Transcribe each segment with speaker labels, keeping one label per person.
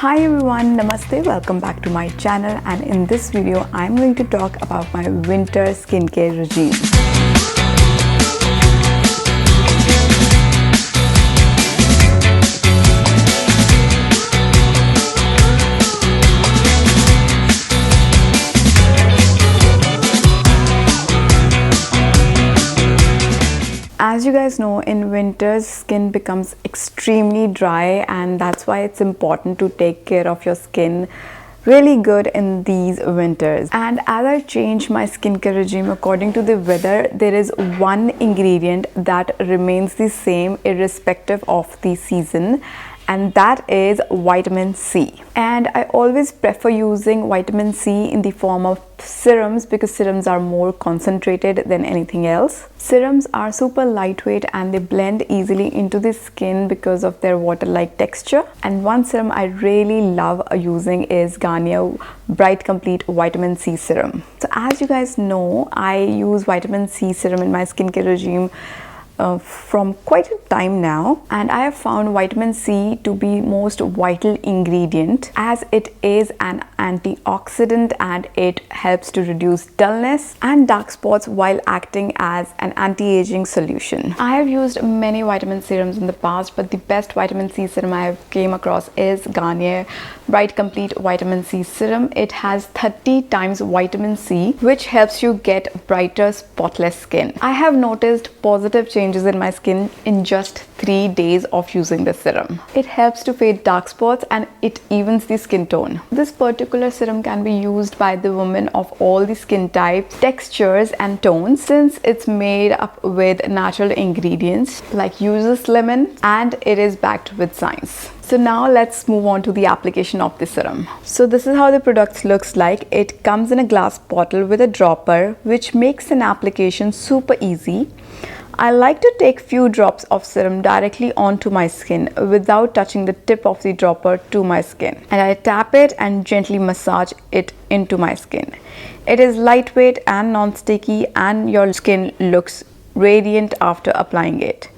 Speaker 1: Hi everyone, Namaste, welcome back to my channel, and in this video I'm going to talk about my winter skincare regime. As you guys know, in winters skin becomes extremely dry, and that's why it's important to take care of your skin really good in these winters. And as I change my skincare regime according to the weather, there is one ingredient that remains the same irrespective of the season, and that is vitamin C. And I always prefer using vitamin C in the form of serums because serums are more concentrated than anything else. Serums are super lightweight and they blend easily into the skin because of their water-like texture. And one serum I really love using is Garnier Bright Complete Vitamin C Serum. So as you guys know, I use vitamin C serum in my skincare regime from quite a time now, and I have found vitamin C to be most vital ingredient as it is an antioxidant and it helps to reduce dullness and dark spots while acting as an anti-aging solution. I have used many vitamin serums in the past, but the best vitamin C serum I have came across is Garnier Bright Complete Vitamin C Serum. It has 30 times vitamin C, which helps you get brighter, spotless skin. I have noticed positive changes in my skin in just 3 days of using this serum. It helps to fade dark spots and it evens the skin tone. This particular serum can be used by the women of all the skin types, textures and tones, since it's made up with natural ingredients like uses lemon, and it is backed with science. So now let's move on to the application of the serum. So this is how the product looks like. It comes in a glass bottle with a dropper, which makes an application super easy. I like to take few drops of serum directly onto my skin without touching the tip of the dropper to my skin, and I tap it and gently massage it into my skin. It is lightweight and non-sticky, and your skin looks radiant after applying it.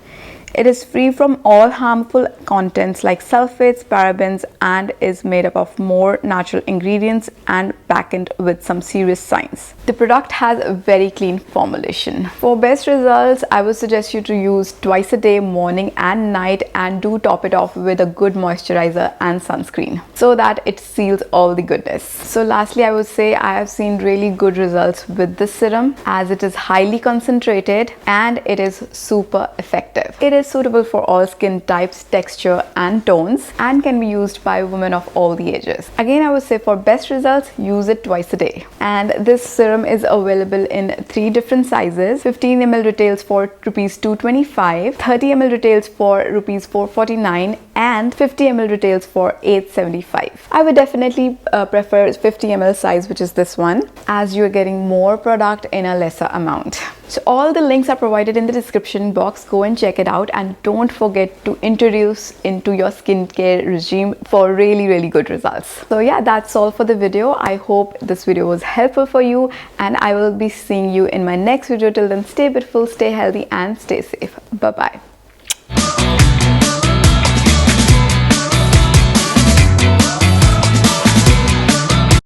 Speaker 1: It is free from all harmful contents like sulfates, parabens, and is made up of more natural ingredients and packed with some serious science. The product has a very clean formulation. For best results, I would suggest you to use twice a day, morning and night, and do top it off with a good moisturizer and sunscreen so that it seals all the goodness. So lastly, I would say I have seen really good results with this serum as it is highly concentrated and it is super effective. It is suitable for all skin types, texture and tones, and can be used by women of all the ages. Again, I would say for best results, use it twice a day. And this serum is available in 3 different sizes. 15 ml retails for rupees 225, 30 ml retails for rupees 449, and 50 ml retails for 875. I would definitely prefer 50 ml size, which is this one, as you are getting more product in a lesser amount. So all the links are provided in the description box. Go and check it out, and don't forget to introduce into your skincare regime for really good results. So yeah, that's all for the video. I hope this video was helpful for you, and I will be seeing you in my next video. Till then, stay beautiful, stay healthy and stay safe. Bye bye.